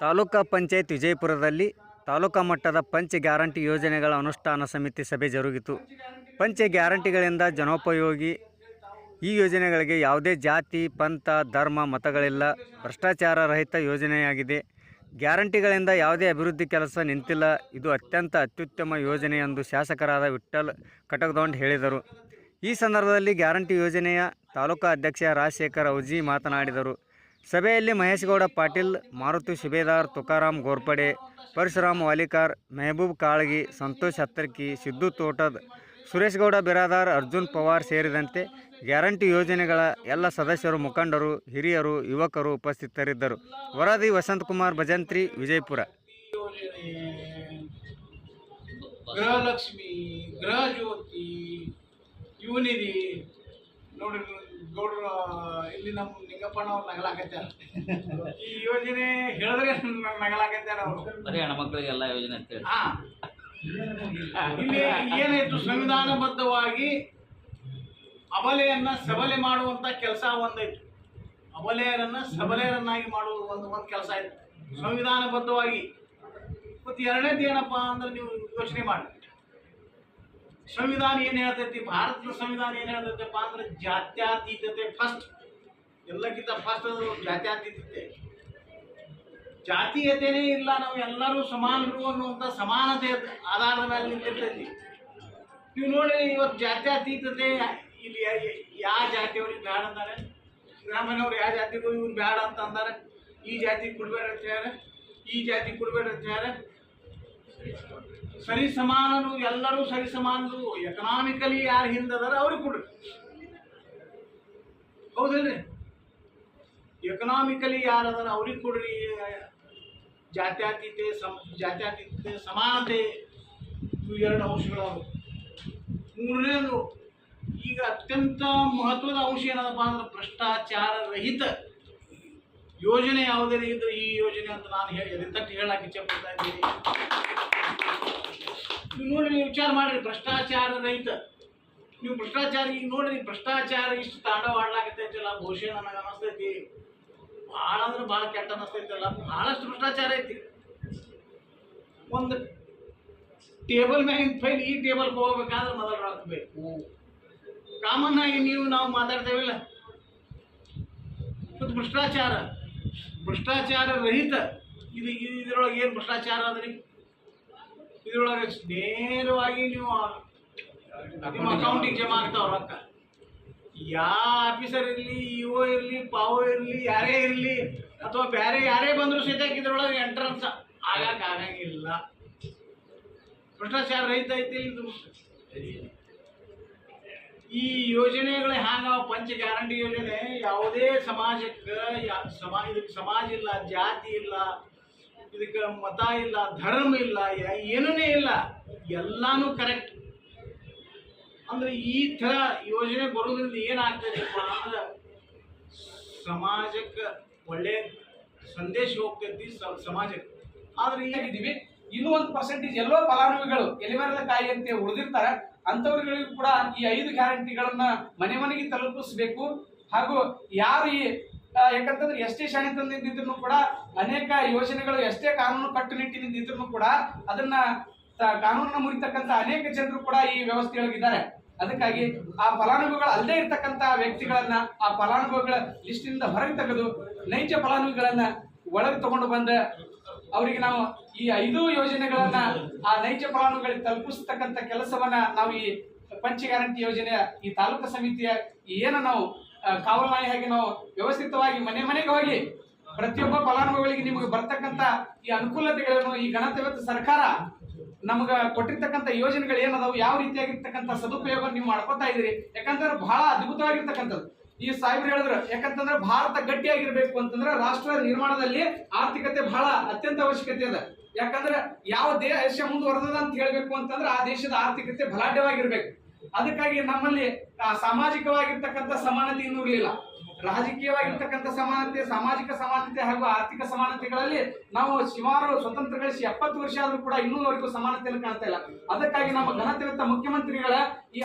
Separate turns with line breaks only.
ತಾಲೂಕಾ ಪಂಚಾಯತ್ ವಿಜಯಪುರದಲ್ಲಿ ತಾಲೂಕಾ ಮಟ್ಟದ ಪಂಚ ಗ್ಯಾರಂಟಿ ಯೋಜನೆಗಳ ಅನುಷ್ಠಾನ ಸಮಿತಿ ಸಭೆ ಜರುಗಿತು. ಪಂಚ ಗ್ಯಾರಂಟಿಗಳಿಂದ ಜನೋಪಯೋಗಿ ಈ ಯೋಜನೆಗಳಿಗೆ ಯಾವುದೇ ಜಾತಿ, ಪಂಥ, ಧರ್ಮ, ಮತಗಳಿಲ್ಲ. ಭ್ರಷ್ಟಾಚಾರ ರಹಿತ ಯೋಜನೆಯಾಗಿದೆ. ಗ್ಯಾರಂಟಿಗಳಿಂದ ಯಾವುದೇ ಅಭಿವೃದ್ಧಿ ಕೆಲಸ ನಿಂತಿಲ್ಲ. ಇದು ಅತ್ಯಂತ ಅತ್ಯುತ್ತಮ ಯೋಜನೆ ಎಂದು ಶಾಸಕರಾದ ವಿಠ್ಠಲ್ ಕಟಕದೊಂಡ್ ಹೇಳಿದರು. ಈ ಸಂದರ್ಭದಲ್ಲಿ ಗ್ಯಾರಂಟಿ ಯೋಜನೆಯ ತಾಲೂಕಾ ಅಧ್ಯಕ್ಷ ರಾಜಶೇಖರ್ ಔಜಿ ಮಾತನಾಡಿದರು. ಸಭೆಯಲ್ಲಿ ಮಹೇಶಗೌಡ ಪಾಟೀಲ್, ಮಾರುತಿ ಸುಬೇದಾರ್, ತುಕಾರಾಮ್ ಗೋರ್ಪಡೆ, ಪರಶುರಾಮ್ ವಾಲಿಕಾರ್, ಮೆಹಬೂಬ್ ಕಾಳಗಿ, ಸಂತೋಷ್ ಹತ್ತರ್ಕಿ, ಸಿದ್ದು ತೋಟದ್, ಸುರೇಶ್ಗೌಡ ಬಿರಾದಾರ್, ಅರ್ಜುನ್ ಪವಾರ್ ಸೇರಿದಂತೆ ಗ್ಯಾರಂಟಿ ಯೋಜನೆಗಳ ಎಲ್ಲ ಸದಸ್ಯರು, ಮುಖಂಡರು, ಹಿರಿಯರು, ಯುವಕರು ಉಪಸ್ಥಿತರಿದ್ದರು. ವರದಿ ವಸಂತಕುಮಾರ್ ಭಜಂತ್ರಿ, ವಿಜಯಪುರ.
ಗೃಹಲಕ್ಷ್ಮಿ, ಗೃಹಜ್ಯೋತಿ ಇವನಿದೆ ನೋಡ್ರಿ. ಗೌಡ್ರ ಇಲ್ಲಿ ನಮ್ಮ ನಿಂಗಪ್ಪನವ್ರು ನಗಲಾಕತ್ಯಾರ. ಈ ಯೋಜನೆ ಹೇಳಿದ್ರೆ ನಗಲಾಕತ್ಯಾರ ಅವರು.
ಬರೀ ಹೆಣ್ಮಕ್ಳಿಗೆಲ್ಲ ಯೋಜನೆ ಅಂತ ಹೇಳಿ.
ಇಲ್ಲಿ ಏನಾಯ್ತು, ಸಂವಿಧಾನಬದ್ಧವಾಗಿ ಅಬಲೆಯನ್ನ ಸಬಲೆ ಮಾಡುವಂತ ಕೆಲಸ ಒಂದಾಯ್ತು. ಅಬಲೆಯರನ್ನ ಸಬಲೆಯರನ್ನಾಗಿ ಮಾಡುವುದು ಒಂದು ಕೆಲಸ ಆಯ್ತು ಸಂವಿಧಾನಬದ್ಧವಾಗಿ. ಮತ್ತು ಎರಡನೇದು ಏನಪ್ಪ ಅಂದ್ರೆ, ನೀವು ಯೋಚನೆ ಮಾಡಿ, ಸಂವಿಧಾನ ಏನು ಹೇಳ್ತೈತಿ, ಭಾರತದ ಸಂವಿಧಾನ ಏನು ಹೇಳ್ತೈತಪ್ಪ ಅಂದ್ರೆ ಜಾತ್ಯತೀತತೆ ಫಸ್ಟ್. ಎಲ್ಲಕ್ಕಿಂತ ಫಸ್ಟ್ ಅದು ಜಾತ್ಯತೀತತೆ. ಜಾತೀಯತೆನೇ ಇಲ್ಲ, ನಾವು ಎಲ್ಲರೂ ಸಮಾನರು ಅನ್ನುವಂಥ ಸಮಾನತೆ ಆಧಾರದ ಮೇಲೆ ನಿಂತಿರ್ತೈತಿ. ನೀವು ನೋಡಿ, ಇವತ್ತು ಜಾತ್ಯತೀತತೆ ಇಲ್ಲಿ ಯಾವ ಜಾತಿಯವ್ರಿಗೆ ಬ್ಯಾಡ ಅಂತಾರೆ, ಸಿದ್ದರಾಮಯ್ಯವ್ರು ಯಾವ ಜಾತಿಗೂ ಇವ್ರು ಬ್ಯಾಡ ಅಂತ ಅಂತಾರೆ. ಈ ಜಾತಿ ಕೊಡ್ಬೇಡ ಅಂತ ಹೇಳ್ಯಾರ, ಈ ಜಾತಿ ಕೊಡ್ಬೇಡ ಅಂತ ಹೇಳ್ಯಾರ. ಸರಿ ಸಮಾನರು, ಎಲ್ಲರೂ ಸರಿ ಸಮಾನರು. ಎಕನಾಮಿಕಲಿ ಯಾರು ಹಿಂದದಾರ ಅವ್ರಿಗೆ ಕೊಡ್ರಿ, ಹೌದಲ್ರಿ? ಎಕನಾಮಿಕಲಿ ಯಾರದಾರ ಅವ್ರಿಗೆ ಕೊಡ್ರಿ. ಜಾತ್ಯತೀತೆ ಸಮಾನತೆ ಇವು ಎರಡು ಅಂಶಗಳವು. ಮೂರನೇದು, ಈಗ ಅತ್ಯಂತ ಮಹತ್ವದ ಅಂಶ ಏನದಪ್ಪ ಅಂದ್ರೆ ಭ್ರಷ್ಟಾಚಾರ ರಹಿತ ಯೋಜನೆ ಯಾವುದೇ ಇದ್ರೆ ಈ ಯೋಜನೆ ಅಂತ ನಾನು ಎದೆತಟ್ಟು ಹೇಳಕ್ಕೆ ಇಚ್ಛೆ ಪಡ್ತಾ ಇದ್ದೀನಿ. ನೀವು ನೋಡ್ರಿ, ನೀವು ವಿಚಾರ ಮಾಡಿರಿ, ಭ್ರಷ್ಟಾಚಾರ ರಹಿತ. ನೀವು ಭ್ರಷ್ಟಾಚಾರ ಈಗ ನೋಡ್ರಿ, ಭ್ರಷ್ಟಾಚಾರ ಇಷ್ಟು ತಾಂಡವ ಆಡ್ಲಾಕತ್ತೈತಲ್ಲ, ಬಹುಶಃ ನನಗೆ ಅನ್ನಿಸ್ತೈತಿ ಭಾಳ ಅಂದ್ರೆ ಭಾಳ ಕೆಟ್ಟ ಅನ್ನಿಸ್ತೈತಲ್ಲ. ಭಾಳಷ್ಟು ಭ್ರಷ್ಟಾಚಾರ ಐತಿ. ಒಂದು ಟೇಬಲ್ ಮ್ಯಾಗಿನ ಫೈಲ್ ಈ ಟೇಬಲ್ಗೆ ಹೋಗ್ಬೇಕಾದ್ರೆ ಮೊದಲು ಹಾಕಬೇಕು. ಕಾಮನ್ ಆಗಿ ನಾವು ಮಾತಾಡ್ತೇವಿಲ್ಲ. ಮತ್ತು ಭ್ರಷ್ಟಾಚಾರ ರಹಿತ ಇದರೊಳಗೆ ಏನು ಭ್ರಷ್ಟಾಚಾರ ಅದ್ರಿ? ಇದರೊಳಗೆ ನೇರವಾಗಿ ನೀವು ನಿಮ್ಮ ಅಕೌಂಟಿಗೆ ಜಮಾ ಆಗ್ತಾವ ರೊಕ್ಕ. ಯಾವ ಆಫೀಸರ್ ಇರಲಿ, ಇಒ ಇರಲಿ, ಪಾವೋ ಇರಲಿ, ಯಾರೇ ಇರಲಿ, ಅಥವಾ ಬೇರೆ ಯಾರೇ ಬಂದರೂ ಸಹಿತ ಇದರೊಳಗೆ ಎಂಟ್ರೆನ್ಸ್ ಆಗಂಗಿಲ್ಲ. ಭ್ರಷ್ಟಾಚಾರ ರಹಿತ ಐತಿ ಇದು. ಈ ಯೋಜನೆಗಳು ಹ್ಯಾಂಗ ಪಂಚ ಗ್ಯಾರಂಟಿ ಯೋಜನೆ ಯಾವುದೇ ಸಮಾಜಕ್ಕೆ ಇದಕ್ಕೆ ಸಮಾಜ ಇಲ್ಲ, ಜಾತಿ ಇಲ್ಲ, ಇದಕ್ಕೆ ಮತ ಇಲ್ಲ, ಧರ್ಮ ಇಲ್ಲ, ಏನೂ ಇಲ್ಲ, ಎಲ್ಲಾನು ಕರೆಕ್ಟ್. ಅಂದ್ರೆ ಈ ಥರ ಯೋಜನೆ ಬರೋದ್ರಿಂದ ಏನಾಗ್ತದಪ್ಪ ಅಂದ್ರೆ ಸಮಾಜಕ್ಕೆ ಒಳ್ಳೆ ಸಂದೇಶ ಹೋಗ್ತೈತಿ ಸಮಾಜಕ್ಕೆ. ಆದ್ರೆ
ಏನಿದೀವಿ ಇನ್ನೂ 1% ಎಲ್ಲೋ ಫಲಾನುಭವಿಗಳು ಎಲಿಮರದ ಕಾಯಿ ಅಂತ ಉಳಿದಿರ್ತಾರೆ. ಅಂಥವ್ರಿಗಳಿಗೂ ಕೂಡ ಈ 5 ಗ್ಯಾರಂಟಿಗಳನ್ನ ಮನೆ ಮನೆಗೆ ತಲುಪಿಸಬೇಕು. ಹಾಗೂ ಯಾರು ಯಾಕಂತಂದ್ರೆ ಎಷ್ಟೇ ಶಾಣೆ ತಂದಿದ್ರು ಕೂಡ ಅನೇಕ ಯೋಜನೆಗಳು, ಎಷ್ಟೇ ಕಾನೂನು ಕಟ್ಟುನಿಟ್ಟಿನಿಂದ ಇದ್ರು ಕೂಡ ಅದನ್ನ ಕಾನೂನನ್ನ ಮುರಿತಕ್ಕಂಥ ಅನೇಕ ಜನರು ಕೂಡ ಈ ವ್ಯವಸ್ಥೆಯೊಳಗಿದ್ದಾರೆ. ಅದಕ್ಕಾಗಿ ಆ ಫಲಾನುಭವಿಗಳು ಅಲ್ಲದೆ ಇರ್ತಕ್ಕಂಥ ವ್ಯಕ್ತಿಗಳನ್ನ ಆ ಫಲಾನುಭವಿಗಳ ಲಿಸ್ಟಿನಿಂದ ಹೊರಗೆ ತೆಗೆದು ನೈಜ ಫಲಾನುಭವಿಗಳನ್ನ ಒಳಗೆ ತಗೊಂಡು ಬಂದ ಅವರಿಗೆ ನಾವು ಈ 5 ಯೋಜನೆಗಳನ್ನ ಆ ನೈಜ ಫಲಾನುಭವಿಗಳಿಗೆ ತಲುಪಿಸ್ತಕ್ಕಂಥ ಕೆಲಸವನ್ನ ನಾವು ಈ ಪಂಚ ಗ್ಯಾರಂಟಿ ಯೋಜನೆಯ ಈ ತಾಲೂಕು ಸಮಿತಿಯ ನಾವು ಕಾವಲುನಾಯಿಯಾಗಿ ನಾವು ವ್ಯವಸ್ಥಿತವಾಗಿ ಮನೆ ಮನೆಗೆ ಹೋಗಿ ಪ್ರತಿಯೊಬ್ಬ ಫಲಾನುಭವಿಗಳಿಗೆ ನಿಮಗೆ ಬರ್ತಕ್ಕಂಥ ಈ ಅನುಕೂಲತೆಗಳನ್ನು, ಈ ಗಣತವ್ಯತ ಸರ್ಕಾರ ನಮಗ ಕೊಟ್ಟಿರ್ತಕ್ಕಂಥ ಯೋಜನೆಗಳು ಏನದಾವು, ಯಾವ ರೀತಿಯಾಗಿರ್ತಕ್ಕಂಥ ಸದುಪಯೋಗ ನೀವು ಮಾಡ್ಕೊತಾ ಇದ್ದೀರಿ. ಯಾಕಂತಂದ್ರೆ ಬಹಳ ಅದ್ಭುತವಾಗಿರ್ತಕ್ಕಂಥದ್ದು ಈ ಸಾಹೇಬ್ರು ಹೇಳಿದ್ರು. ಯಾಕಂತಂದ್ರೆ ಭಾರತ ಗಟ್ಟಿಯಾಗಿರ್ಬೇಕು ಅಂತಂದ್ರೆ ರಾಷ್ಟ್ರ ನಿರ್ಮಾಣದಲ್ಲಿ ಆರ್ಥಿಕತೆ ಬಹಳ ಅತ್ಯಂತ ಅವಶ್ಯಕತೆ ಅದ. ಯಾಕಂದ್ರೆ ಯಾವ ದೇಶ ಮುಂದುವರೆದ ಅಂತ ಹೇಳ್ಬೇಕು ಅಂತಂದ್ರೆ ಆ ದೇಶದ ಆರ್ಥಿಕತೆ ಬಲಾಢ್ಯವಾಗಿರ್ಬೇಕು. ಅದಕ್ಕಾಗಿ ನಮ್ಮಲ್ಲಿ ಸಾಮಾಜಿಕವಾಗಿರ್ತಕ್ಕಂಥ ಸಮಾನತೆ ಇನ್ನೂ ಇರಲಿಲ್ಲ. ರಾಜಕೀಯವಾಗಿರ್ತಕ್ಕಂಥ ಸಮಾನತೆ, ಸಾಮಾಜಿಕ ಸಮಾನತೆ ಹಾಗೂ ಆರ್ಥಿಕ ಸಮಾನತೆಗಳಲ್ಲಿ ನಾವು ಸುಮಾರು ಸ್ವತಂತ್ರ ಗಳಿಸಿ 70 ವರ್ಷ ಆದ್ರೂ ಕೂಡ ಇನ್ನೂವರೆಗೂ ಸಮಾನತೆಯನ್ನು ಕಾಣ್ತಾ ಇಲ್ಲ. ಅದಕ್ಕಾಗಿ ನಮ್ಮ ಘನತೆಯುತ ಮುಖ್ಯಮಂತ್ರಿಗಳ ಈ